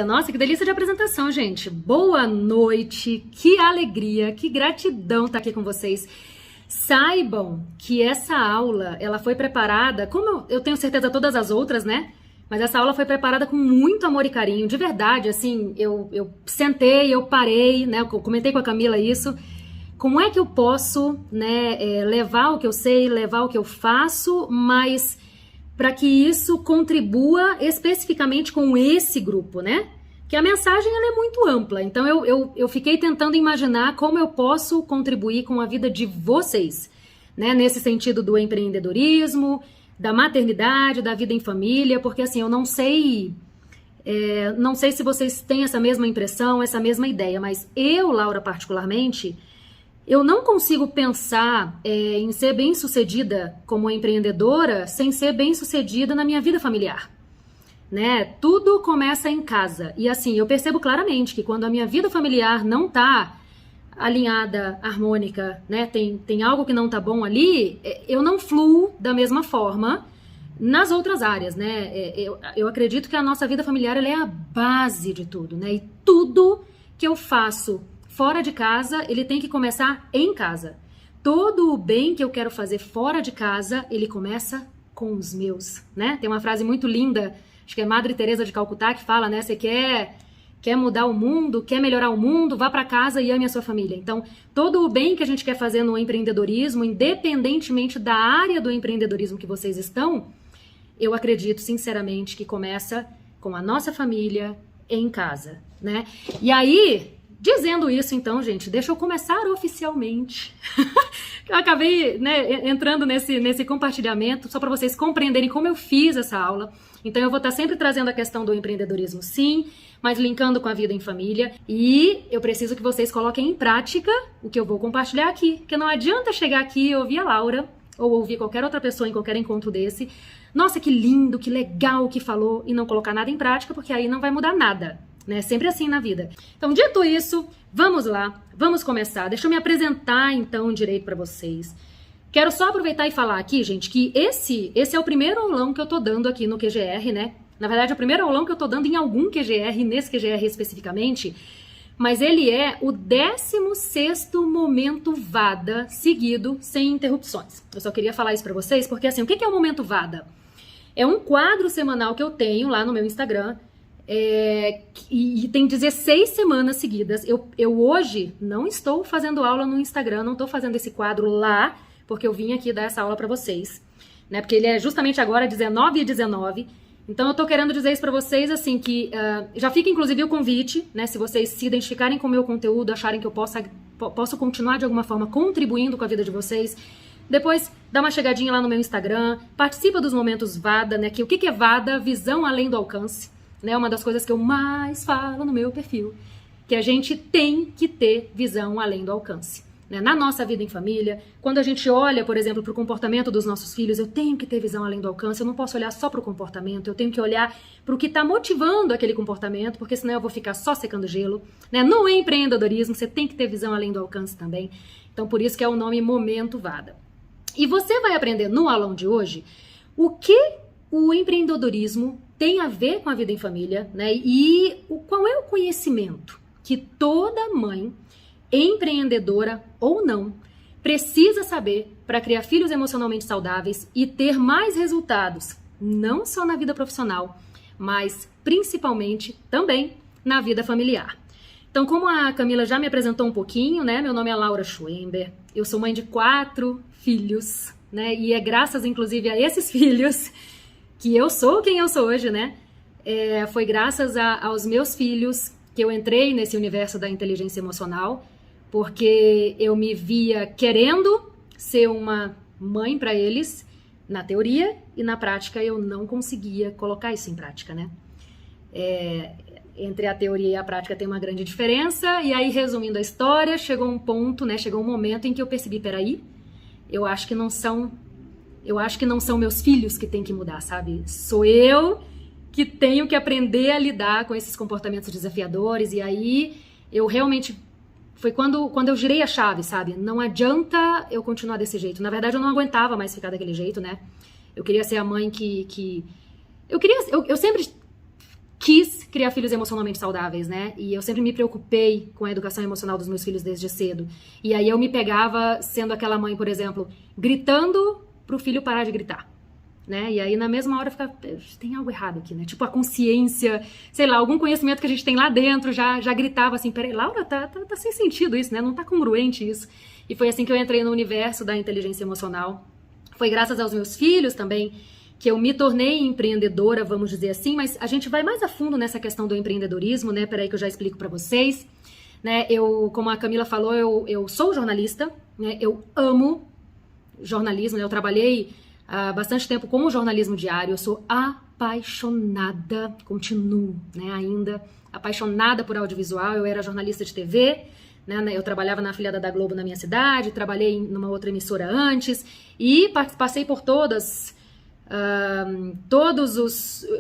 Nossa, que delícia de apresentação, gente. Boa noite, que alegria, que gratidão estar aqui com vocês. Saibam que essa aula, ela foi preparada, como eu tenho certeza todas as outras, né? Mas essa aula foi preparada com muito amor e carinho, de verdade, assim, eu sentei, eu parei, né? Eu comentei com a Camila isso. Como é que eu posso, né, levar o que eu sei, levar o que eu faço, mas para que isso contribua especificamente com esse grupo, né? Que a mensagem ela é muito ampla, então eu fiquei tentando imaginar como eu posso contribuir com a vida de vocês, né? Nesse sentido do empreendedorismo, da maternidade, da vida em família, porque assim, eu não sei se vocês têm essa mesma impressão, essa mesma ideia, mas eu, Laura, particularmente, eu não consigo pensar em ser bem-sucedida como empreendedora sem ser bem-sucedida na minha vida familiar, né? Tudo começa em casa. E assim, eu percebo claramente que quando a minha vida familiar não tá alinhada, harmônica, né? Tem algo que não tá bom ali, eu não fluo da mesma forma nas outras áreas, né? Eu acredito que a nossa vida familiar ela é a base de tudo, né? E tudo que eu faço fora de casa, ele tem que começar em casa. Todo o bem que eu quero fazer fora de casa, ele começa com os meus, né? Tem uma frase muito linda, acho que é Madre Teresa de Calcutá, que fala, né? Você quer mudar o mundo, quer melhorar o mundo, vá para casa e ame a sua família. Então, todo o bem que a gente quer fazer no empreendedorismo, independentemente da área do empreendedorismo que vocês estão, eu acredito sinceramente que começa com a nossa família em casa, né? E aí, dizendo isso, então, gente, deixa eu começar oficialmente. Eu acabei, né, entrando nesse compartilhamento só para vocês compreenderem como eu fiz essa aula. Então, eu vou estar sempre trazendo a questão do empreendedorismo, sim, mas linkando com a vida em família. E eu preciso que vocês coloquem em prática o que eu vou compartilhar aqui. Porque não adianta chegar aqui e ouvir a Laura ou ouvir qualquer outra pessoa em qualquer encontro desse. Nossa, que lindo, que legal que falou, e não colocar nada em prática, porque aí não vai mudar nada. Né? Sempre assim na vida. Então, dito isso, vamos lá, vamos começar. Deixa eu me apresentar, então, direito para vocês. Quero só aproveitar e falar aqui, gente, que esse é o primeiro aulão que eu tô dando aqui no QGR, né? Na verdade, é o primeiro aulão que eu tô dando em algum QGR, nesse QGR especificamente, mas ele é o 16º Momento VADA seguido, sem interrupções. Eu só queria falar isso para vocês, porque assim, o que é o Momento VADA? É um quadro semanal que eu tenho lá no meu Instagram, e tem 16 semanas seguidas. Eu hoje não estou fazendo aula no Instagram, não estou fazendo esse quadro lá, porque eu vim aqui dar essa aula para vocês, né? Porque ele é justamente agora 19h19. Então eu tô querendo dizer isso para vocês, assim, que já fica inclusive o convite, né? Se vocês se identificarem com o meu conteúdo, acharem que eu posso continuar de alguma forma contribuindo com a vida de vocês, depois dá uma chegadinha lá no meu Instagram, participa dos momentos VADA, né? Que o que é VADA? Visão além do alcance. Né, uma das coisas que eu mais falo no meu perfil, que a gente tem que ter visão além do alcance. Né? Na nossa vida em família, quando a gente olha, por exemplo, para o comportamento dos nossos filhos, eu tenho que ter visão além do alcance, eu não posso olhar só para o comportamento, eu tenho que olhar para o que está motivando aquele comportamento, porque senão eu vou ficar só secando gelo. Né? No empreendedorismo, você tem que ter visão além do alcance também. Então, por isso que é o nome Momento VADA. E você vai aprender no aulão de hoje o que o empreendedorismo tem a ver com a vida em família, né? E qual é o conhecimento que toda mãe, empreendedora ou não, precisa saber para criar filhos emocionalmente saudáveis e ter mais resultados, não só na vida profissional, mas principalmente também na vida familiar. Então, como a Camila já me apresentou um pouquinho, né? Meu nome é Laura Schwember, eu sou mãe de 4 filhos, né? E é graças, inclusive, a esses filhos que eu sou quem eu sou hoje, né? Foi graças aos meus filhos que eu entrei nesse universo da inteligência emocional, porque eu me via querendo ser uma mãe para eles, na teoria, e na prática eu não conseguia colocar isso em prática, né? Entre a teoria e a prática tem uma grande diferença, e aí, resumindo a história, chegou um ponto, né? Chegou um momento em que eu percebi, peraí, eu acho que não são meus filhos que têm que mudar, sabe? Sou eu que tenho que aprender a lidar com esses comportamentos desafiadores. E aí, eu realmente... Foi quando eu girei a chave, sabe? Não adianta eu continuar desse jeito. Na verdade, eu não aguentava mais ficar daquele jeito, né? Eu queria ser a mãe que... Eu sempre quis criar filhos emocionalmente saudáveis, né? E eu sempre me preocupei com a educação emocional dos meus filhos desde cedo. E aí eu me pegava sendo aquela mãe, por exemplo, gritando pro filho parar de gritar, né? E aí na mesma hora fica, tem algo errado aqui, né? Tipo a consciência, sei lá, algum conhecimento que a gente tem lá dentro já gritava assim, peraí, Laura, tá sem sentido isso, né? Não tá congruente isso. E foi assim que eu entrei no universo da inteligência emocional. Foi graças aos meus filhos também que eu me tornei empreendedora, vamos dizer assim, mas a gente vai mais a fundo nessa questão do empreendedorismo, né? Peraí que eu já explico pra vocês. Né? Como a Camila falou, eu sou jornalista, né? Eu amo jornalismo, né? Eu trabalhei há bastante tempo com o jornalismo diário, eu sou apaixonada, continuo, né? Ainda apaixonada por audiovisual, eu era jornalista de TV, né? Eu trabalhava na afiliada da Globo na minha cidade, trabalhei numa outra emissora antes e passei por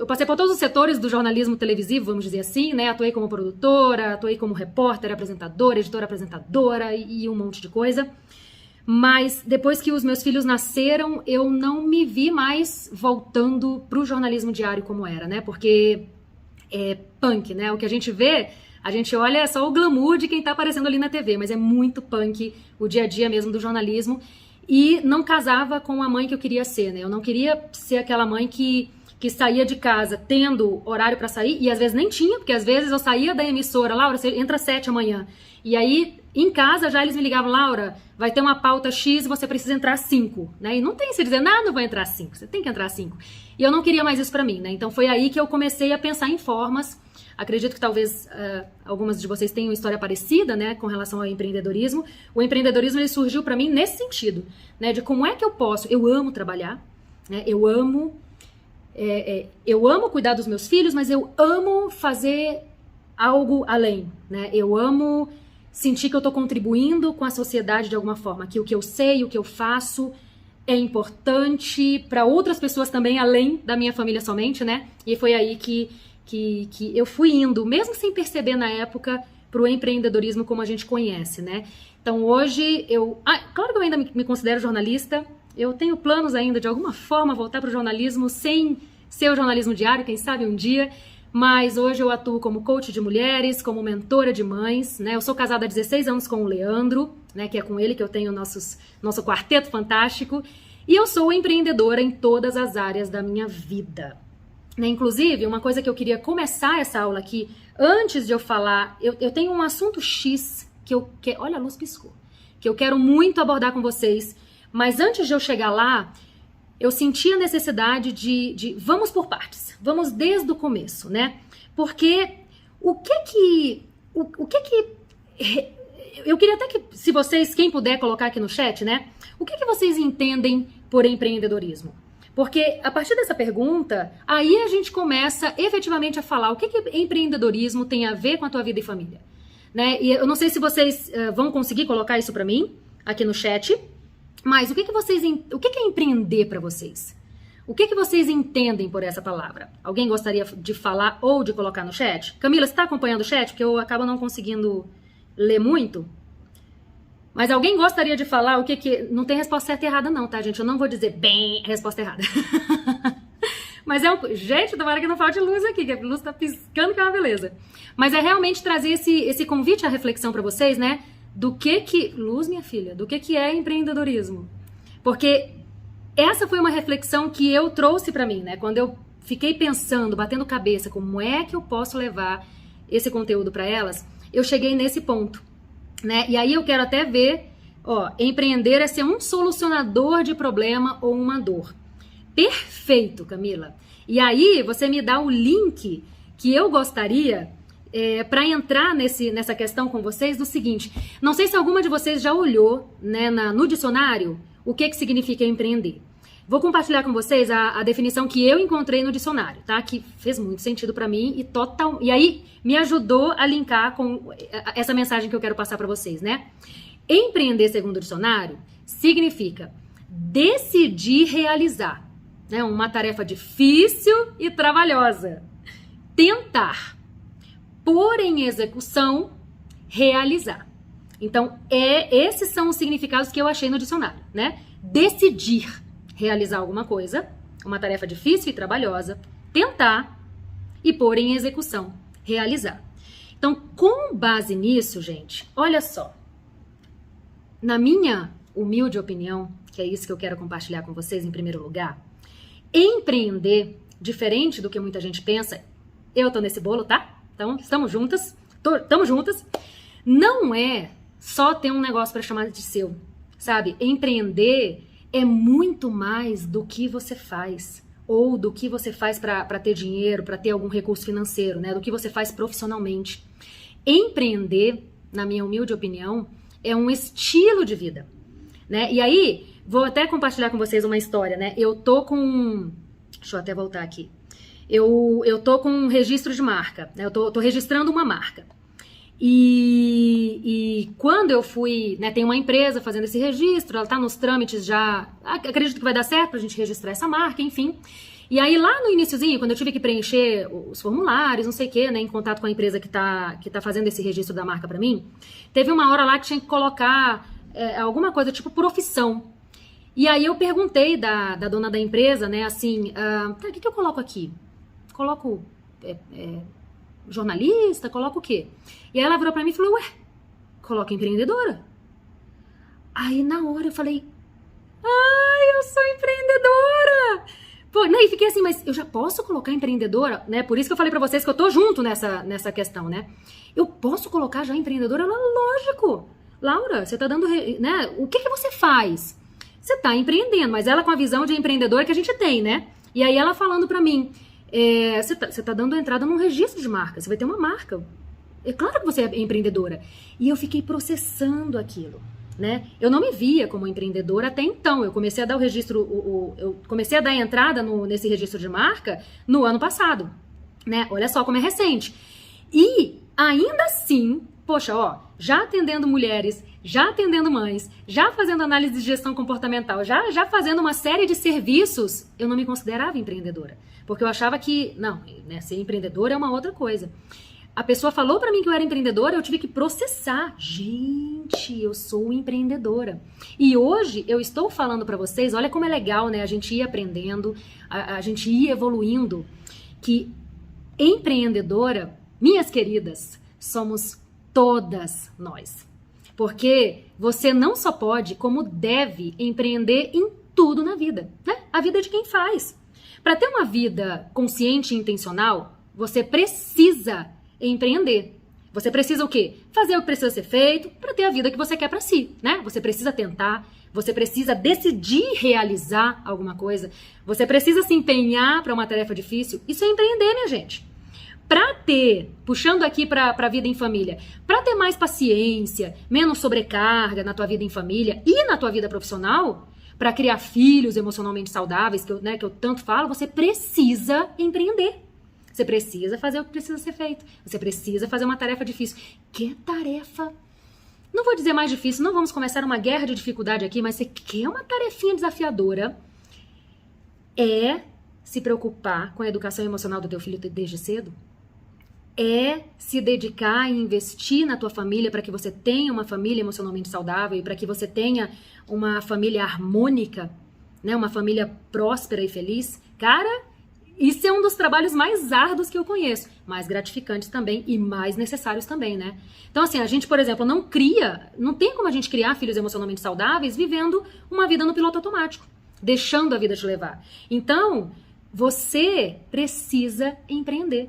eu passei por todos os setores do jornalismo televisivo, vamos dizer assim, né? Atuei como produtora, atuei como repórter, apresentadora, editora apresentadora e um monte de coisa. Mas depois que os meus filhos nasceram, eu não me vi mais voltando pro jornalismo diário como era, né? Porque é punk, né? O que a gente vê, a gente olha é só o glamour de quem tá aparecendo ali na TV, mas é muito punk o dia a dia mesmo do jornalismo. E não casava com a mãe que eu queria ser, né? Eu não queria ser aquela mãe que saía de casa tendo horário pra sair, e às vezes nem tinha, porque às vezes eu saía da emissora, Laura, você entra às 7 amanhã. E aí, em casa, já eles me ligavam, Laura, vai ter uma pauta X e você precisa entrar às 5, né? E não tem você dizer, não vou entrar às 5, você tem que entrar às 5. E eu não queria mais isso pra mim, né? Então foi aí que eu comecei a pensar em formas. Acredito que talvez algumas de vocês tenham uma história parecida, né, com relação ao empreendedorismo. O empreendedorismo ele surgiu para mim nesse sentido, né, de como é que eu posso. Eu amo trabalhar, né, eu amo cuidar dos meus filhos, mas eu amo fazer algo além, né? Eu amo sentir que eu estou contribuindo com a sociedade de alguma forma, que o que eu sei, o que eu faço é importante para outras pessoas também, além da minha família somente, né? E foi aí que eu fui indo, mesmo sem perceber na época, para o empreendedorismo como a gente conhece, né? Então hoje claro que eu ainda me considero jornalista, eu tenho planos ainda de alguma forma voltar para o jornalismo sem ser o jornalismo diário, quem sabe um dia, mas hoje eu atuo como coach de mulheres, como mentora de mães, né? Eu sou casada há 16 anos com o Leandro, né? Que é com ele que eu tenho nosso quarteto fantástico, e eu sou empreendedora em todas as áreas da minha vida. Né, inclusive, uma coisa que eu queria começar essa aula aqui, antes de eu falar, eu tenho um assunto X olha, a luz piscou, que eu quero muito abordar com vocês, mas antes de eu chegar lá, eu senti a necessidade de vamos por partes, vamos desde o começo, né? Porque eu queria até que, se vocês, quem puder colocar aqui no chat, né? O que vocês entendem por empreendedorismo? Porque a partir dessa pergunta, aí a gente começa efetivamente a falar o que empreendedorismo tem a ver com a tua vida e família. Né? E eu não sei se vocês vão conseguir colocar isso para mim aqui no chat, mas o que é empreender para vocês? O que vocês entendem por essa palavra? Alguém gostaria de falar ou de colocar no chat? Camila, você está acompanhando o chat? Porque eu acabo não conseguindo ler muito. Mas alguém gostaria de falar o que... Não tem resposta certa e errada não, tá, gente? Eu não vou dizer bem a resposta errada. Mas Gente, tomara que não falte luz aqui, que a luz tá piscando que é uma beleza. Mas é realmente trazer esse convite à reflexão para vocês, né? Luz, minha filha, do que é empreendedorismo. Porque essa foi uma reflexão que eu trouxe para mim, né? Quando eu fiquei pensando, batendo cabeça, como é que eu posso levar esse conteúdo para elas, eu cheguei nesse ponto. Né? E aí eu quero até ver, empreender é ser um solucionador de problema ou uma dor. Perfeito, Camila. E aí você me dá o link que eu gostaria para entrar nessa questão com vocês do seguinte, não sei se alguma de vocês já olhou, né, no dicionário o que significa empreender. Vou compartilhar com vocês a definição que eu encontrei no dicionário, tá? Que fez muito sentido para mim e aí me ajudou a linkar com essa mensagem que eu quero passar para vocês, né? Empreender, segundo o dicionário, significa decidir realizar, né, uma tarefa difícil e trabalhosa. Tentar, pôr em execução, realizar. Então, esses são os significados que eu achei no dicionário, né? Decidir realizar alguma coisa, uma tarefa difícil e trabalhosa, tentar e pôr em execução, realizar. Então, com base nisso, gente, olha só, na minha humilde opinião, que é isso que eu quero compartilhar com vocês em primeiro lugar, empreender, diferente do que muita gente pensa, eu tô nesse bolo, tá? Então, estamos juntas, não é só ter um negócio para chamar de seu, sabe? Empreender é muito mais do que você faz, ou do que você faz para ter dinheiro, para ter algum recurso financeiro, né? Do que você faz profissionalmente. Empreender, na minha humilde opinião, é um estilo de vida, né? E aí, vou até compartilhar com vocês uma história, né? Eu tô com... Deixa eu até voltar aqui. Eu tô com um registro de marca, né? Eu tô registrando uma marca. E quando eu fui, né, tem uma empresa fazendo esse registro, ela tá nos trâmites já, acredito que vai dar certo pra gente registrar essa marca, enfim. E aí lá no iniciozinho, quando eu tive que preencher os formulários, não sei o que, né, em contato com a empresa que tá fazendo esse registro da marca pra mim, teve uma hora lá que tinha que colocar alguma coisa tipo profissão. E aí eu perguntei da dona da empresa, né, assim, tá, o que eu coloco aqui? Coloco jornalista, coloco o quê? E aí ela virou pra mim e falou, ué, coloca empreendedora. Aí na hora eu falei, ai, eu sou empreendedora! Pô, né, e fiquei assim, mas eu já posso colocar empreendedora, né? Por isso que eu falei pra vocês que eu tô junto nessa questão, né? Eu posso colocar já empreendedora? Ela, lógico! Laura, você tá dando, né? O que você faz? Você tá empreendendo, mas ela com a visão de empreendedora que a gente tem, né? E aí ela falando pra mim, você tá dando entrada num registro de marca, você vai ter uma marca. É claro que você é empreendedora. E eu fiquei processando aquilo, né? Eu não me via como empreendedora até então. Eu comecei a dar o registro, eu comecei a dar entrada nesse registro de marca no ano passado, né? Olha só como é recente. E ainda assim, poxa, ó, já atendendo mulheres, já atendendo mães, já fazendo análise de gestão comportamental, já fazendo uma série de serviços, eu não me considerava empreendedora. Porque eu achava que, não, né, ser empreendedora é uma outra coisa. A pessoa falou pra mim que eu era empreendedora, eu tive que processar. Gente, eu sou empreendedora. E hoje eu estou falando pra vocês, olha como é legal, né? A gente ir aprendendo, a gente ir evoluindo, que empreendedora, minhas queridas, somos todas nós. Porque você não só pode, como deve empreender em tudo na vida, né? A vida é de quem faz. Para ter uma vida consciente e intencional, você precisa empreender. Você precisa o quê? Fazer o que precisa ser feito para ter a vida que você quer para si, né? Você precisa tentar, você precisa decidir realizar alguma coisa, você precisa se empenhar para uma tarefa difícil. Isso é empreender, minha gente. Para ter, puxando aqui para a vida em família, para ter mais paciência, menos sobrecarga na tua vida em família e na tua vida profissional, para criar filhos emocionalmente saudáveis, que eu tanto falo, você precisa empreender. Você precisa fazer o que precisa ser feito. Você precisa fazer uma tarefa difícil. Que tarefa? Não vou dizer mais difícil, não vamos começar uma guerra de dificuldade aqui, mas você quer uma tarefinha desafiadora, é se preocupar com a educação emocional do teu filho desde cedo? É se dedicar e investir na tua família para que você tenha uma família emocionalmente saudável e para que você tenha uma família harmônica, né? Uma família próspera e feliz? Cara, isso é um dos trabalhos mais árduos que eu conheço, mais gratificantes também e mais necessários também, né? Então assim, a gente, por exemplo, não tem como a gente criar filhos emocionalmente saudáveis vivendo uma vida no piloto automático, deixando a vida te levar. Então, você precisa empreender.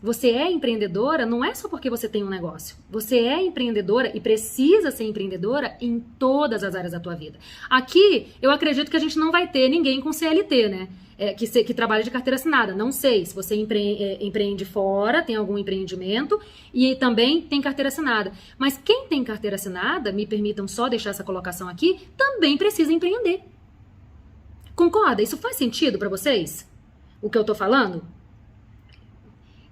Você é empreendedora não é só porque você tem um negócio. Você é empreendedora e precisa ser empreendedora em todas as áreas da tua vida. Aqui, eu acredito que a gente não vai ter ninguém com CLT, né? Que trabalha de carteira assinada. Não sei se você empreende fora, tem algum empreendimento e também tem carteira assinada. Mas quem tem carteira assinada, me permitam só deixar essa colocação aqui, também precisa empreender. Concorda? Isso faz sentido para vocês? O que eu tô falando?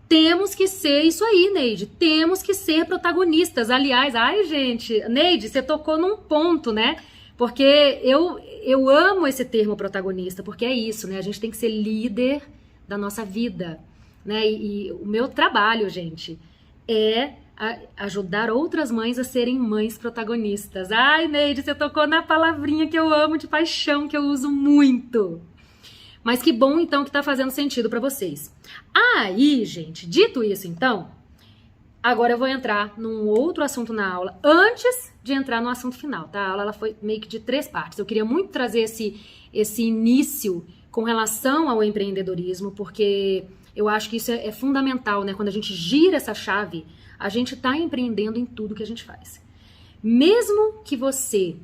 Temos que ser isso aí, Neide. Temos que ser protagonistas. Aliás, ai, gente, Neide, você tocou num ponto, né? Porque eu amo esse termo protagonista, porque é isso, né? A gente tem que ser líder da nossa vida, né? E o meu trabalho, gente, é ajudar outras mães a serem mães protagonistas. Ai, Neide, você tocou na palavrinha que eu amo de paixão, que eu uso muito. Mas que bom, então, que tá fazendo sentido para vocês. Aí, gente, dito isso, então, agora eu vou entrar num outro assunto na aula, antes de entrar no assunto final, tá? A aula ela foi meio que de 3 partes. Eu queria muito trazer esse início com relação ao empreendedorismo, porque eu acho que isso é fundamental, né? Quando a gente gira essa chave, a gente tá empreendendo em tudo que a gente faz. Mesmo que você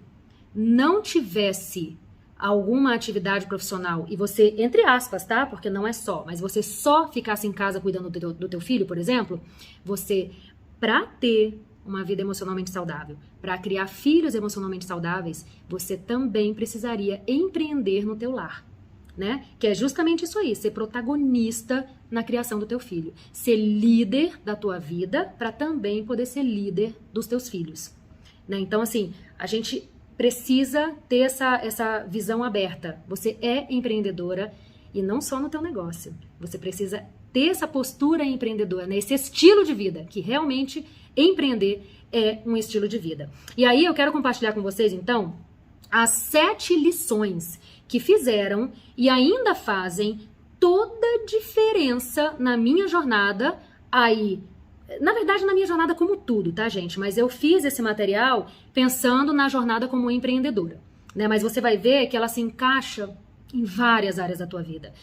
não tivesse alguma atividade profissional e você, entre aspas, tá? Porque não é só, mas você só ficasse em casa cuidando do teu filho, por exemplo, você, pra ter uma vida emocionalmente saudável, para criar filhos emocionalmente saudáveis, você também precisaria empreender no teu lar, né? Que é justamente isso aí, ser protagonista na criação do teu filho, ser líder da tua vida para também poder ser líder dos teus filhos, né? Então, assim, a gente precisa ter essa visão aberta. Você é empreendedora e não só no teu negócio. Você precisa ter essa postura empreendedora, né? Esse estilo de vida, que realmente empreender é um estilo de vida. E aí eu quero compartilhar com vocês, então, as 7 lições que fizeram e ainda fazem toda a diferença na minha jornada aí. Na verdade, na minha jornada como tudo, tá, gente? Mas eu fiz esse material pensando na jornada como empreendedora, né? Mas você vai ver que ela se encaixa em várias áreas da tua vida.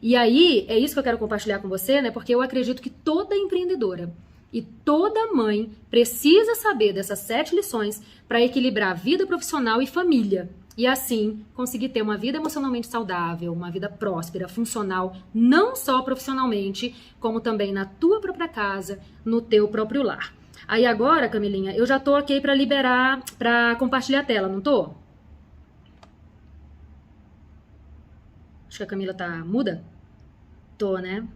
E aí, é isso que eu quero compartilhar com você, né? Porque eu acredito que toda empreendedora e toda mãe precisa saber dessas 7 lições para equilibrar vida profissional e família. E assim, conseguir ter uma vida emocionalmente saudável, uma vida próspera, funcional, não só profissionalmente, como também na tua própria casa, no teu próprio lar. Aí agora, Camilinha, eu já tô ok para liberar, para compartilhar a tela, não tô? Acho que a Camila tá muda? Tô, né?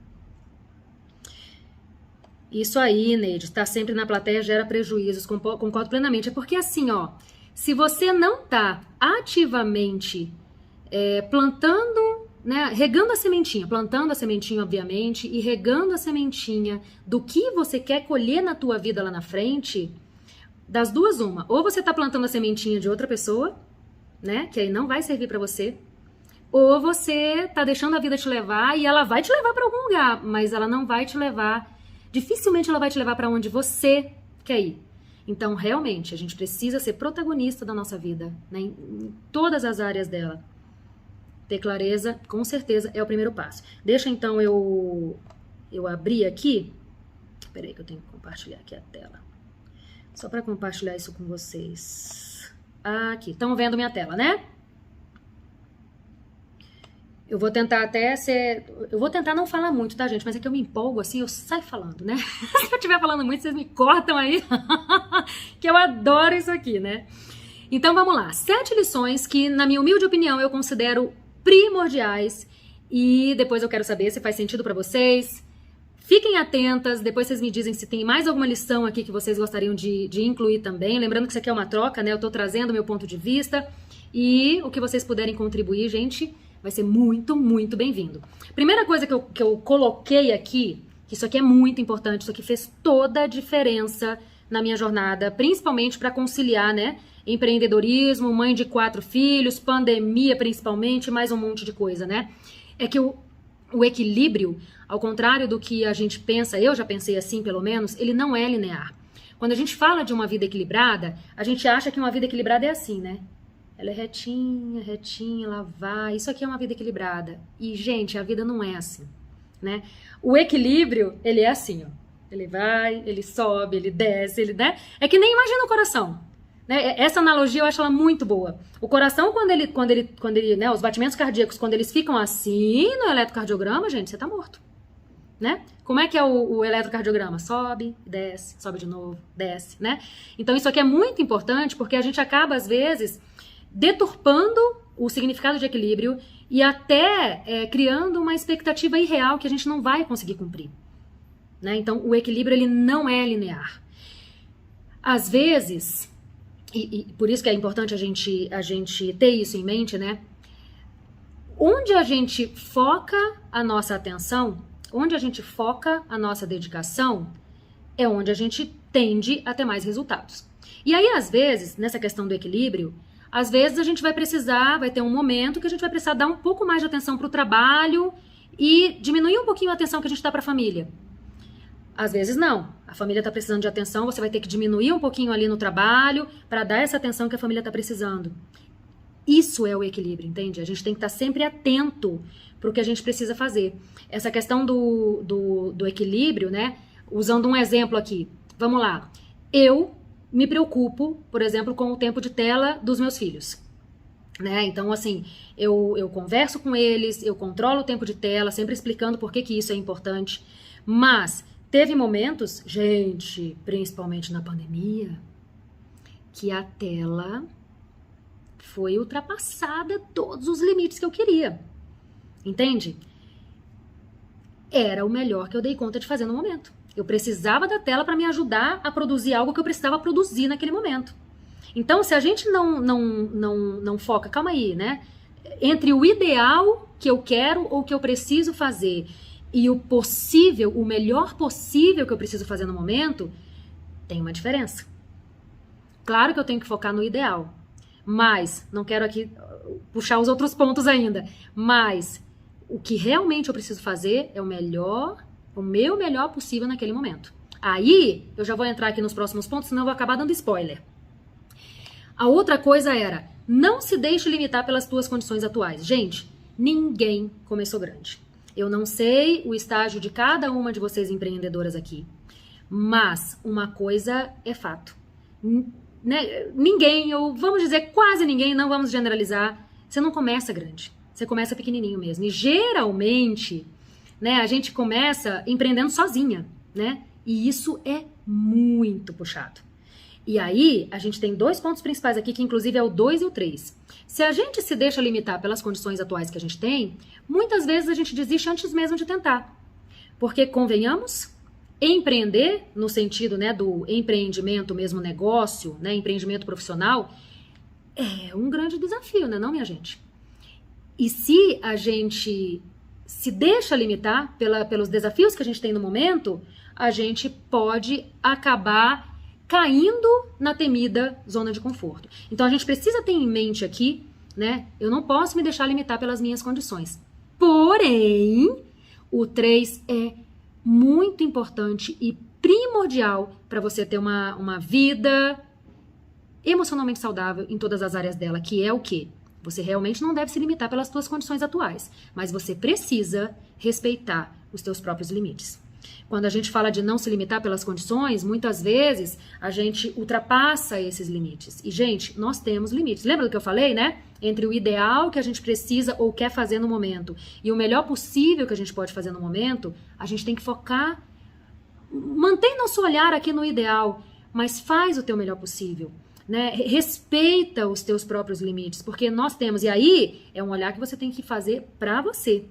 Isso aí, Neide, estar sempre na plateia gera prejuízos, concordo plenamente. É porque assim, ó, se você não tá ativamente plantando, né, regando a sementinha, plantando a sementinha, obviamente, e regando a sementinha do que você quer colher na tua vida lá na frente, das duas uma. Ou você tá plantando a sementinha de outra pessoa, né, que aí não vai servir pra você, ou você tá deixando a vida te levar e ela vai te levar pra algum lugar, mas ela não vai te levar, dificilmente ela vai te levar pra onde você quer ir. Então, realmente, a gente precisa ser protagonista da nossa vida, né, em todas as áreas dela. Ter clareza, com certeza, é o primeiro passo. Deixa, então, eu abrir aqui. Peraí que eu tenho que compartilhar aqui a tela. Só para compartilhar isso com vocês. Aqui, estão vendo minha tela, né? Eu vou tentar eu vou tentar não falar muito, tá, gente? Mas é que eu me empolgo assim, eu saio falando, né? Se eu estiver falando muito, vocês me cortam aí. Que eu adoro isso aqui, né? Então vamos lá. 7 lições que, na minha humilde opinião, eu considero primordiais. E depois eu quero saber se faz sentido pra vocês. Fiquem atentas, depois vocês me dizem se tem mais alguma lição aqui que vocês gostariam de incluir também. Lembrando que isso aqui é uma troca, né? Eu tô trazendo o meu ponto de vista. E o que vocês puderem contribuir, gente, vai ser muito, muito bem-vindo. Primeira coisa que eu coloquei aqui, que isso aqui é muito importante, isso aqui fez toda a diferença na minha jornada, principalmente para conciliar, né, empreendedorismo, mãe de 4 filhos, pandemia principalmente, mais um monte de coisa, né? É que o equilíbrio, ao contrário do que a gente pensa, eu já pensei assim pelo menos, ele não é linear. Quando a gente fala de uma vida equilibrada, a gente acha que uma vida equilibrada é assim, né? Ela é retinha, retinha, ela vai. Isso aqui é uma vida equilibrada. E, gente, a vida não é assim, né? O equilíbrio, ele é assim, ó. Ele vai, ele sobe, ele desce, ele, né? É que nem imagina o coração, né? Essa analogia eu acho ela muito boa. O coração, quando ele, né? Os batimentos cardíacos, quando eles ficam assim no eletrocardiograma, gente, você tá morto, né? Como é que é o eletrocardiograma? Sobe, desce, sobe de novo, desce, né? Então isso aqui é muito importante porque a gente acaba, às vezes, deturpando o significado de equilíbrio e até criando uma expectativa irreal que a gente não vai conseguir cumprir, né? Então, o equilíbrio ele não é linear. Às vezes, e por isso que é importante a gente ter isso em mente, né? Onde a gente foca a nossa atenção, onde a gente foca a nossa dedicação, é onde a gente tende a ter mais resultados. E aí, às vezes, nessa questão do equilíbrio, às vezes a gente vai precisar, vai ter um momento que a gente vai precisar dar um pouco mais de atenção para o trabalho e diminuir um pouquinho a atenção que a gente dá para a família. Às vezes não. A família está precisando de atenção, você vai ter que diminuir um pouquinho ali no trabalho para dar essa atenção que a família está precisando. Isso é o equilíbrio, entende? A gente tem que estar sempre atento para o que a gente precisa fazer. Essa questão do equilíbrio, né? Usando um exemplo aqui. Vamos lá. Eu me preocupo, por exemplo, com o tempo de tela dos meus filhos. Né? Então, assim, eu converso com eles, eu controlo o tempo de tela, sempre explicando por que isso é importante. Mas teve momentos, gente, principalmente na pandemia, que a tela foi ultrapassada todos os limites que eu queria. Entende? Era o melhor que eu dei conta de fazer no momento. Eu precisava da tela para me ajudar a produzir algo que eu precisava produzir naquele momento. Então, se a gente não foca, calma aí, né? Entre o ideal que eu quero ou que eu preciso fazer e o possível, o melhor possível que eu preciso fazer no momento, tem uma diferença. Claro que eu tenho que focar no ideal, mas, não quero aqui puxar os outros pontos ainda, mas o que realmente eu preciso fazer é o meu melhor possível naquele momento. Aí, eu já vou entrar aqui nos próximos pontos, senão eu vou acabar dando spoiler. A outra coisa era, não se deixe limitar pelas tuas condições atuais. Gente, ninguém começou grande. Eu não sei o estágio de cada uma de vocês empreendedoras aqui, mas uma coisa é fato. Né? Ninguém, ou vamos dizer quase ninguém, não vamos generalizar, você não começa grande. Você começa pequenininho mesmo. E geralmente, né, a gente começa empreendendo sozinha, né? E isso é muito puxado. E aí, a gente tem dois pontos principais aqui, que inclusive é o 2 e o 3. Se a gente se deixa limitar pelas condições atuais que a gente tem, muitas vezes a gente desiste antes mesmo de tentar. Porque, convenhamos, empreender, no sentido, né, do empreendimento mesmo, negócio, né, empreendimento profissional, é um grande desafio, né, não, minha gente? E se a gente se deixa limitar pelos desafios que a gente tem no momento, a gente pode acabar caindo na temida zona de conforto. Então a gente precisa ter em mente aqui, né? Eu não posso me deixar limitar pelas minhas condições. Porém, o 3 é muito importante e primordial para você ter uma vida emocionalmente saudável em todas as áreas dela, que é o quê? Você realmente não deve se limitar pelas suas condições atuais, mas você precisa respeitar os seus próprios limites. Quando a gente fala de não se limitar pelas condições, muitas vezes a gente ultrapassa esses limites. E, gente, nós temos limites. Lembra do que eu falei, né? Entre o ideal que a gente precisa ou quer fazer no momento e o melhor possível que a gente pode fazer no momento, a gente tem que focar, mantém nosso olhar aqui no ideal, mas faz o teu melhor possível. Né? Respeita os teus próprios limites, porque nós temos, e aí é um olhar que você tem que fazer para você,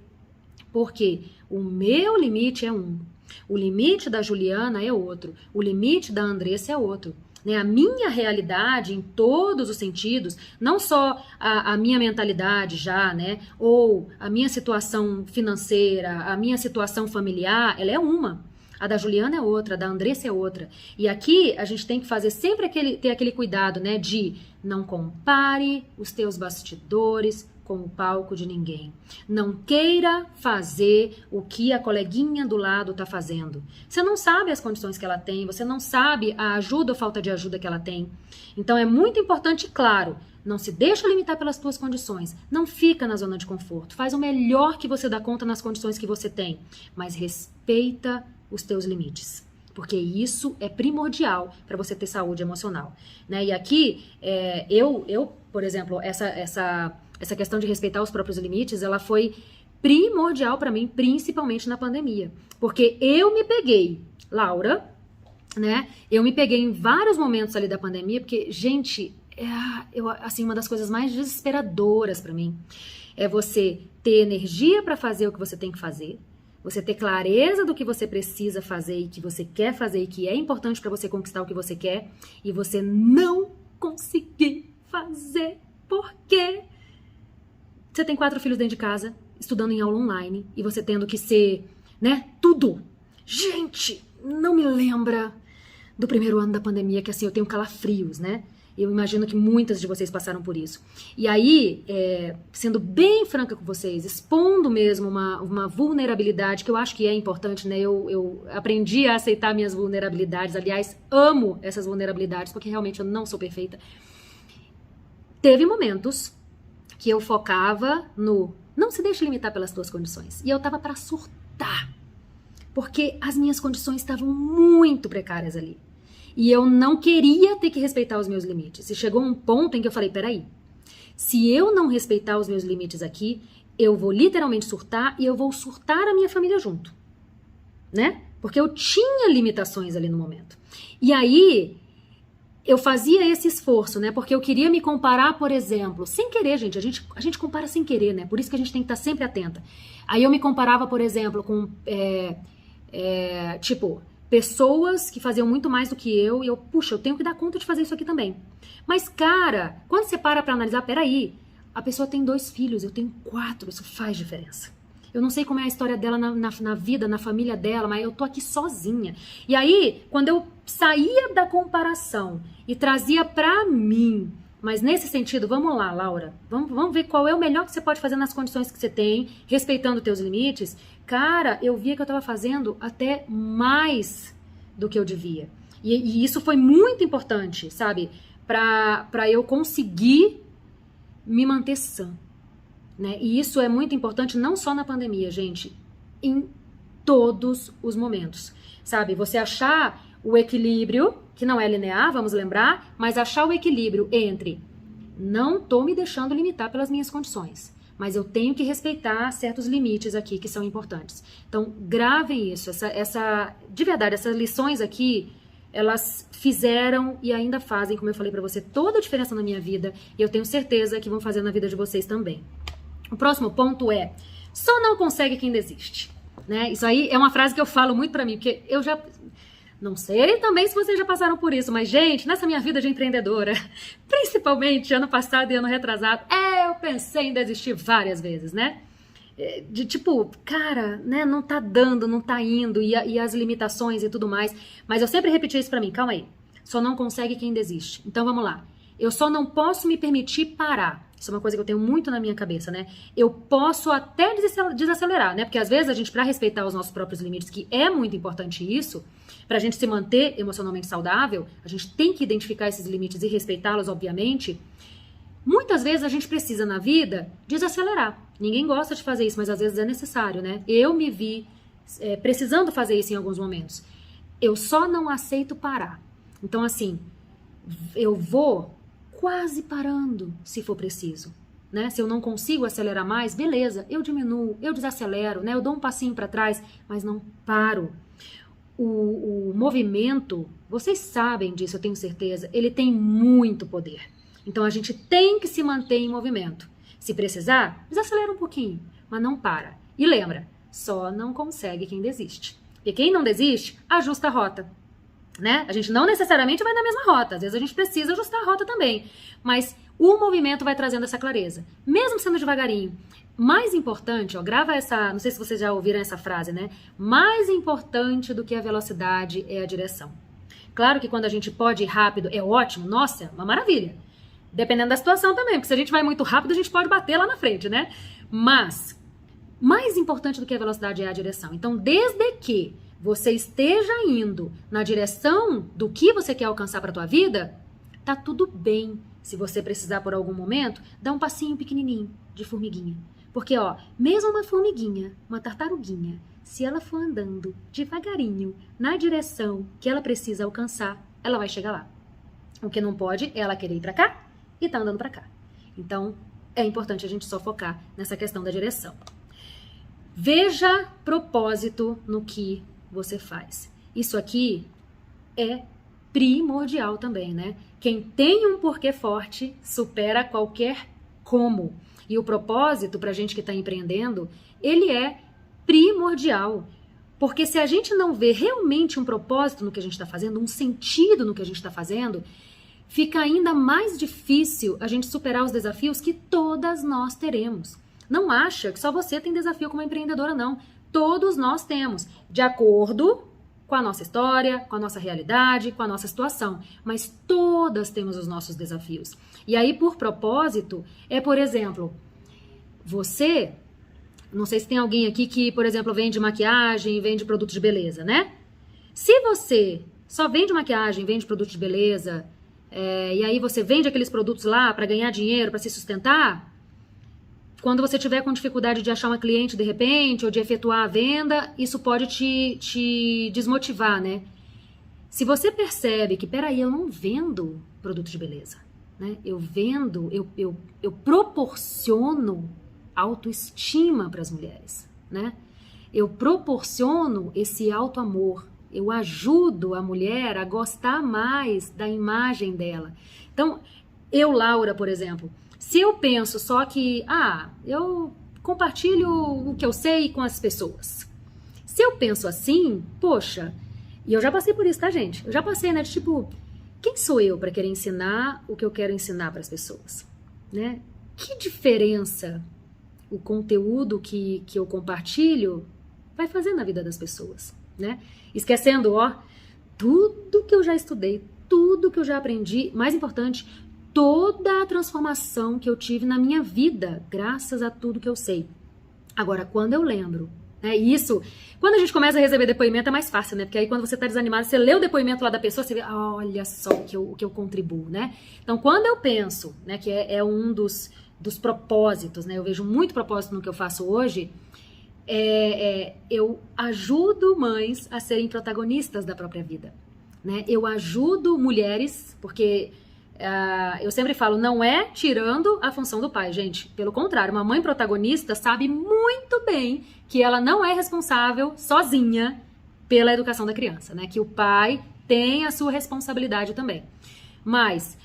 porque o meu limite é um, o limite da Juliana é outro, o limite da Andressa é outro, né? A minha realidade em todos os sentidos, não só a minha mentalidade já, né? Ou a minha situação financeira, a minha situação familiar, ela é uma. A da Juliana é outra, a da Andressa é outra. E aqui a gente tem que fazer sempre ter aquele cuidado, né, de não compare os teus bastidores com o palco de ninguém. Não queira fazer o que a coleguinha do lado está fazendo. Você não sabe as condições que ela tem, você não sabe a ajuda ou falta de ajuda que ela tem. Então é muito importante, claro, não se deixa limitar pelas tuas condições. Não fica na zona de conforto. Faz o melhor que você dá conta nas condições que você tem. Mas respeita os teus limites, porque isso é primordial para você ter saúde emocional, né? E aqui, por exemplo, essa questão de respeitar os próprios limites, ela foi primordial para mim, principalmente na pandemia, porque eu me peguei, Laura, né? Eu me peguei em vários momentos ali da pandemia, porque, gente, assim, uma das coisas mais desesperadoras para mim é você ter energia para fazer o que você tem que fazer, você ter clareza do que você precisa fazer e que você quer fazer e que é importante para você conquistar o que você quer e você não conseguir fazer porque você tem 4 filhos dentro de casa, estudando em aula online e você tendo que ser, né, tudo. Gente, não me lembra do primeiro ano da pandemia que assim eu tenho calafrios, né? Eu imagino que muitas de vocês passaram por isso. E aí, sendo bem franca com vocês, expondo mesmo uma vulnerabilidade, que eu acho que é importante, né? Eu aprendi a aceitar minhas vulnerabilidades. Aliás, amo essas vulnerabilidades, porque realmente eu não sou perfeita. Teve momentos que eu focava no não se deixe limitar pelas tuas condições. E eu tava para surtar, porque as minhas condições estavam muito precárias ali. E eu não queria ter que respeitar os meus limites. E chegou um ponto em que eu falei, peraí, se eu não respeitar os meus limites aqui, eu vou literalmente surtar e eu vou surtar a minha família junto, né? Porque eu tinha limitações ali no momento. E aí, eu fazia esse esforço, né? Porque eu queria me comparar, por exemplo, sem querer, gente. A gente compara sem querer, né? Por isso que a gente tem que estar sempre atenta. Aí eu me comparava, por exemplo, com, pessoas que faziam muito mais do que eu, e eu, puxa, eu tenho que dar conta de fazer isso aqui também. Mas, cara, quando você para pra analisar, peraí, a pessoa tem 2 filhos, eu tenho 4, isso faz diferença. Eu não sei como é a história dela na vida, na família dela, mas eu tô aqui sozinha. E aí, quando eu saía da comparação e trazia pra mim, mas nesse sentido, vamos lá, Laura, vamos ver qual é o melhor que você pode fazer nas condições que você tem, respeitando teus limites. Cara, eu via que eu estava fazendo até mais do que eu devia. E isso foi muito importante, sabe? Para eu conseguir me manter sã, né? E isso é muito importante não só na pandemia, gente, em todos os momentos, sabe? Você achar o equilíbrio, que não é linear, vamos lembrar, mas achar o equilíbrio entre não tô me deixando limitar pelas minhas condições, mas eu tenho que respeitar certos limites aqui que são importantes. Então, gravem isso. De verdade, essas lições aqui, elas fizeram e ainda fazem, como eu falei pra você, toda a diferença na minha vida. E eu tenho certeza que vão fazer na vida de vocês também. O próximo ponto é, só não consegue quem desiste. Né? Isso aí é uma frase que eu falo muito pra mim, porque eu já... Não sei também se vocês já passaram por isso, mas, gente, nessa minha vida de empreendedora, principalmente ano passado e ano retrasado, eu pensei em desistir várias vezes, né? De tipo, cara, né, não tá dando, não tá indo, e as limitações e tudo mais. Mas eu sempre repeti isso pra mim, calma aí, só não consegue quem desiste. Então vamos lá, eu só não posso me permitir parar. Isso é uma coisa que eu tenho muito na minha cabeça, né? Eu posso até desacelerar, né? Porque às vezes a gente, pra respeitar os nossos próprios limites, que é muito importante isso, pra gente se manter emocionalmente saudável, a gente tem que identificar esses limites e respeitá-los, obviamente. Muitas vezes a gente precisa na vida desacelerar. Ninguém gosta de fazer isso, mas às vezes é necessário, né? Eu me vi precisando fazer isso em alguns momentos. Eu só não aceito parar. Então, assim, eu vou quase parando, se for preciso, né? Se eu não consigo acelerar mais, beleza, eu diminuo, eu desacelero, né? Eu dou um passinho para trás, mas não paro. O movimento, vocês sabem disso, eu tenho certeza, ele tem muito poder. Então a gente tem que se manter em movimento. Se precisar, desacelera um pouquinho, mas não para. E lembra, só não consegue quem desiste. E quem não desiste, ajusta a rota. Né? A gente não necessariamente vai na mesma rota, às vezes a gente precisa ajustar a rota também, mas o movimento vai trazendo essa clareza, mesmo sendo devagarinho. Mais importante, ó, grava essa, não sei se vocês já ouviram essa frase, né? Mais importante do que a velocidade é a direção. Claro que quando a gente pode ir rápido é ótimo, nossa, uma maravilha. Dependendo da situação também, porque se a gente vai muito rápido a gente pode bater lá na frente, né? Mas mais importante do que a velocidade é a direção. Então, desde que você esteja indo na direção do que você quer alcançar para a tua vida, tá tudo bem. Se você precisar por algum momento, dá um passinho pequenininho de formiguinha. Porque, ó, mesmo uma formiguinha, uma tartaruguinha, se ela for andando devagarinho na direção que ela precisa alcançar, ela vai chegar lá. O que não pode é ela querer ir para cá e tá andando para cá. Então, é importante a gente só focar nessa questão da direção. Veja propósito no que você faz. Isso aqui é primordial também, né? Quem tem um porquê forte supera qualquer como. E o propósito, pra gente que tá empreendendo, ele é primordial. Porque se a gente não vê realmente um propósito no que a gente está fazendo, um sentido no que a gente está fazendo, fica ainda mais difícil a gente superar os desafios que todas nós teremos. Não acha que só você tem desafio como empreendedora, não. Todos nós temos, de acordo com a nossa história, com a nossa realidade, com a nossa situação, mas todas temos os nossos desafios. E aí, por propósito, por exemplo, você, não sei se tem alguém aqui que, por exemplo, vende maquiagem, vende produtos de beleza, né? Se você só vende maquiagem, vende produtos de beleza, e aí você vende aqueles produtos lá para ganhar dinheiro, para se sustentar, quando você tiver com dificuldade de achar uma cliente de repente, ou de efetuar a venda, isso pode te desmotivar, né? Se você percebe que, peraí, eu não vendo produto de beleza, né? Eu vendo, eu proporciono autoestima para as mulheres, né? Eu proporciono esse auto-amor, eu ajudo a mulher a gostar mais da imagem dela. Então, eu, Laura, por exemplo, se eu penso só que, eu compartilho o que eu sei com as pessoas. Se eu penso assim, poxa, e eu já passei por isso, tá, gente? Eu já passei, né, de tipo, quem sou eu para querer ensinar o que eu quero ensinar para as pessoas, né? Que diferença o conteúdo que eu compartilho vai fazer na vida das pessoas, né? Esquecendo, tudo que eu já estudei, tudo que eu já aprendi, mais importante, toda a transformação que eu tive na minha vida, graças a tudo que eu sei. Agora, quando eu lembro, né, isso, quando a gente começa a receber depoimento é mais fácil, né? Porque aí quando você tá desanimado, você lê o depoimento lá da pessoa, você vê, olha só o que eu contribuo, né? Então, quando eu penso, né, que é um dos propósitos, né? Eu vejo muito propósito no que eu faço hoje, eu ajudo mães a serem protagonistas da própria vida, né? Eu ajudo mulheres, porque eu sempre falo, não é tirando a função do pai, gente. Pelo contrário, uma mãe protagonista sabe muito bem que ela não é responsável sozinha pela educação da criança, né? Que o pai tem a sua responsabilidade também. Mas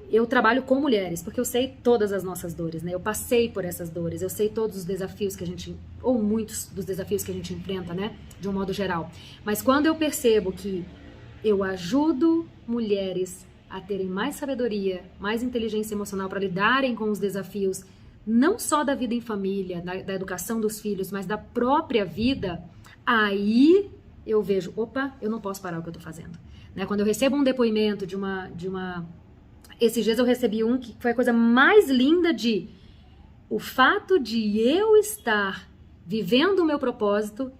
eu trabalho com mulheres, porque eu sei todas as nossas dores, né? Eu passei por essas dores, eu sei todos os desafios que a gente, ou muitos dos desafios que a gente enfrenta, né? De um modo geral. Mas quando eu percebo que eu ajudo mulheres a terem mais sabedoria, mais inteligência emocional para lidarem com os desafios, não só da vida em família, da educação dos filhos, mas da própria vida, aí eu vejo, eu não posso parar o que eu tô fazendo, né? Quando eu recebo um depoimento de uma... Esses dias eu recebi um que foi a coisa mais linda o fato de eu estar vivendo o meu propósito,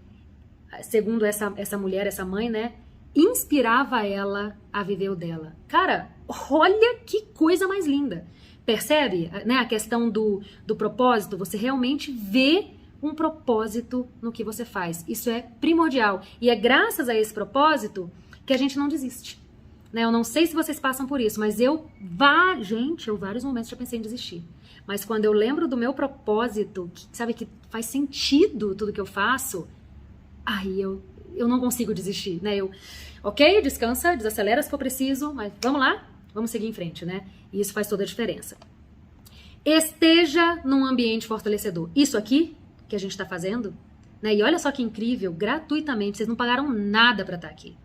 segundo essa mulher, essa mãe, né? Inspirava ela a viver o dela. Cara, olha que coisa mais linda. Percebe, né, a questão do propósito? Você realmente vê um propósito no que você faz. Isso é primordial. E é graças a esse propósito que a gente não desiste, né? Eu não sei se vocês passam por isso, mas gente, vários momentos já pensei em desistir. Mas quando eu lembro do meu propósito, que faz sentido tudo que eu faço, aí eu não consigo desistir, né? Ok, descansa, desacelera se for preciso, mas vamos lá, vamos seguir em frente, né? E isso faz toda a diferença. Esteja num ambiente fortalecedor. Isso aqui que a gente está fazendo, né? E olha só que incrível, gratuitamente, vocês não pagaram nada para estar aqui,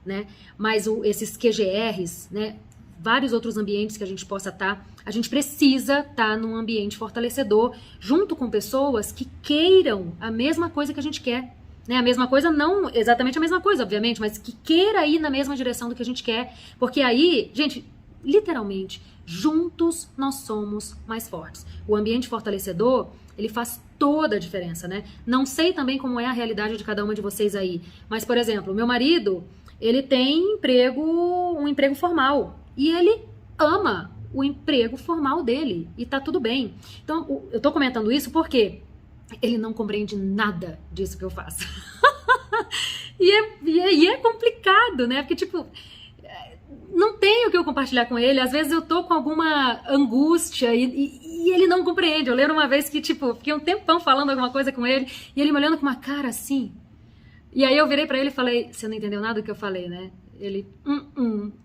né? Mas esses QGRs, né? Vários outros ambientes que a gente possa estar, a gente precisa estar num ambiente fortalecedor, junto com pessoas que queiram a mesma coisa que a gente quer. Né, a mesma coisa, não exatamente a mesma coisa, obviamente, mas que queira ir na mesma direção do que a gente quer, porque aí, gente, literalmente, juntos nós somos mais fortes. O ambiente fortalecedor, ele faz toda a diferença, né? Não sei também como é a realidade de cada uma de vocês aí, mas, por exemplo, o meu marido, ele tem um emprego formal, e ele ama o emprego formal dele, e tá tudo bem. Então, eu tô comentando isso porque ele não compreende nada disso que eu faço. e é complicado, né? Porque, tipo, não tenho o que eu compartilhar com ele. Às vezes eu tô com alguma angústia e ele não compreende. Eu lembro uma vez que, tipo, fiquei um tempão falando alguma coisa com ele e ele me olhando com uma cara assim. E aí eu virei pra ele e falei, você não entendeu nada do que eu falei, né? Ele,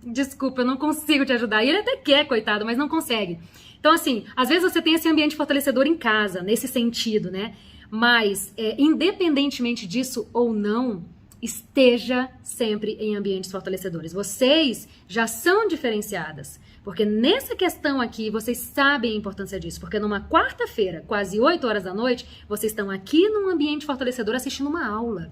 desculpa, eu não consigo te ajudar. E ele até quer, coitado, mas não consegue. Então, assim, às vezes você tem esse ambiente fortalecedor em casa, nesse sentido, né? Mas, independentemente disso ou não, esteja sempre em ambientes fortalecedores. Vocês já são diferenciadas, porque nessa questão aqui, vocês sabem a importância disso, porque numa quarta-feira, quase 8 horas da noite, vocês estão aqui num ambiente fortalecedor assistindo uma aula.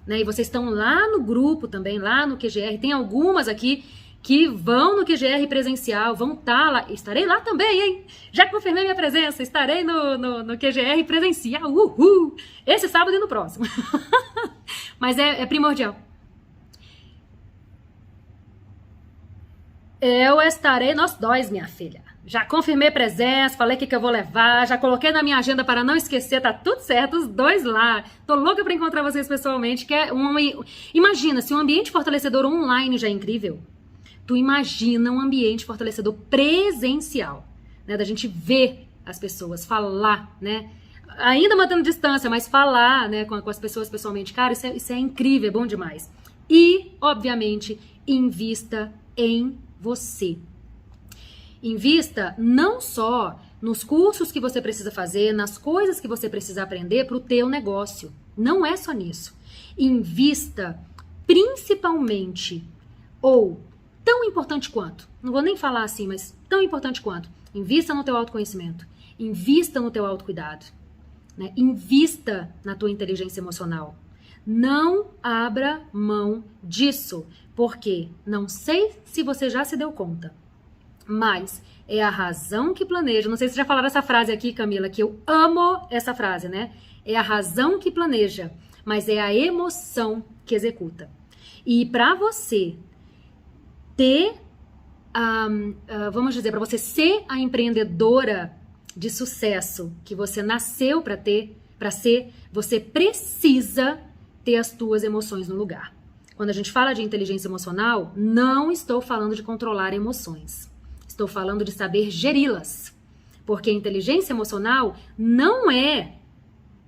né? E vocês estão lá no grupo também, lá no QGR. Tem algumas aqui que vão no QGR presencial, vão estar lá. Estarei lá também, hein? Já confirmei minha presença, estarei no QGR presencial. Uhul! Esse sábado e no próximo. Mas é primordial. Eu estarei nós dois, minha filha. Já confirmei presença, falei o que eu vou levar, já coloquei na minha agenda para não esquecer, tá tudo certo, os dois lá. Tô louca para encontrar vocês pessoalmente, que é Imagina, se um ambiente fortalecedor online já é incrível, tu imagina um ambiente fortalecedor presencial, né? Da gente ver as pessoas, falar, né? Ainda mantendo distância, mas falar, né, com as pessoas pessoalmente. Cara, isso é incrível, é bom demais. E, obviamente, invista em você. Invista não só nos cursos que você precisa fazer, nas coisas que você precisa aprender para o teu negócio. Não é só nisso. Invista principalmente, ou tão importante quanto, não vou nem falar assim, mas tão importante quanto, invista no teu autoconhecimento, invista no teu autocuidado, né? Invista na tua inteligência emocional. Não abra mão disso, porque não sei se você já se deu conta, mas é a razão que planeja. Não sei se já falaram essa frase aqui, Camila, que eu amo essa frase, né? É a razão que planeja, mas é a emoção que executa. E para você ter, vamos dizer, para você ser a empreendedora de sucesso que você nasceu para ser, você precisa ter as tuas emoções no lugar. Quando a gente fala de inteligência emocional, não estou falando de controlar emoções. Estou falando de saber geri-las. Porque a inteligência emocional não é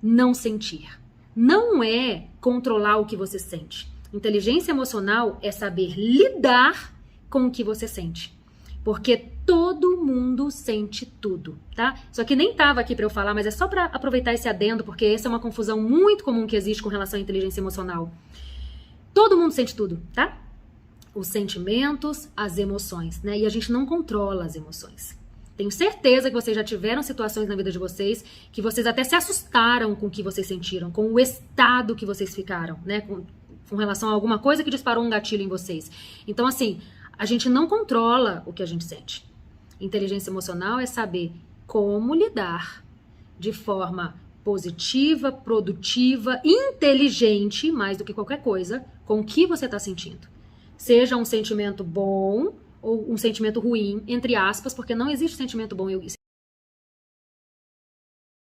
não sentir. Não é controlar o que você sente. Inteligência emocional é saber lidar com o que você sente. Porque todo mundo sente tudo, tá? Só que nem tava aqui para eu falar, mas é só para aproveitar esse adendo, porque essa é uma confusão muito comum que existe com relação à inteligência emocional. Todo mundo sente tudo, tá? Os sentimentos, as emoções, né? E a gente não controla as emoções. Tenho certeza que vocês já tiveram situações na vida de vocês que vocês até se assustaram com o que vocês sentiram, com o estado que vocês ficaram, né? Com relação a alguma coisa que disparou um gatilho em vocês. Então, assim, a gente não controla o que a gente sente. Inteligência emocional é saber como lidar de forma positiva, produtiva, inteligente, mais do que qualquer coisa, com o que você está sentindo. Seja um sentimento bom ou um sentimento ruim, entre aspas, porque não existe sentimento bom e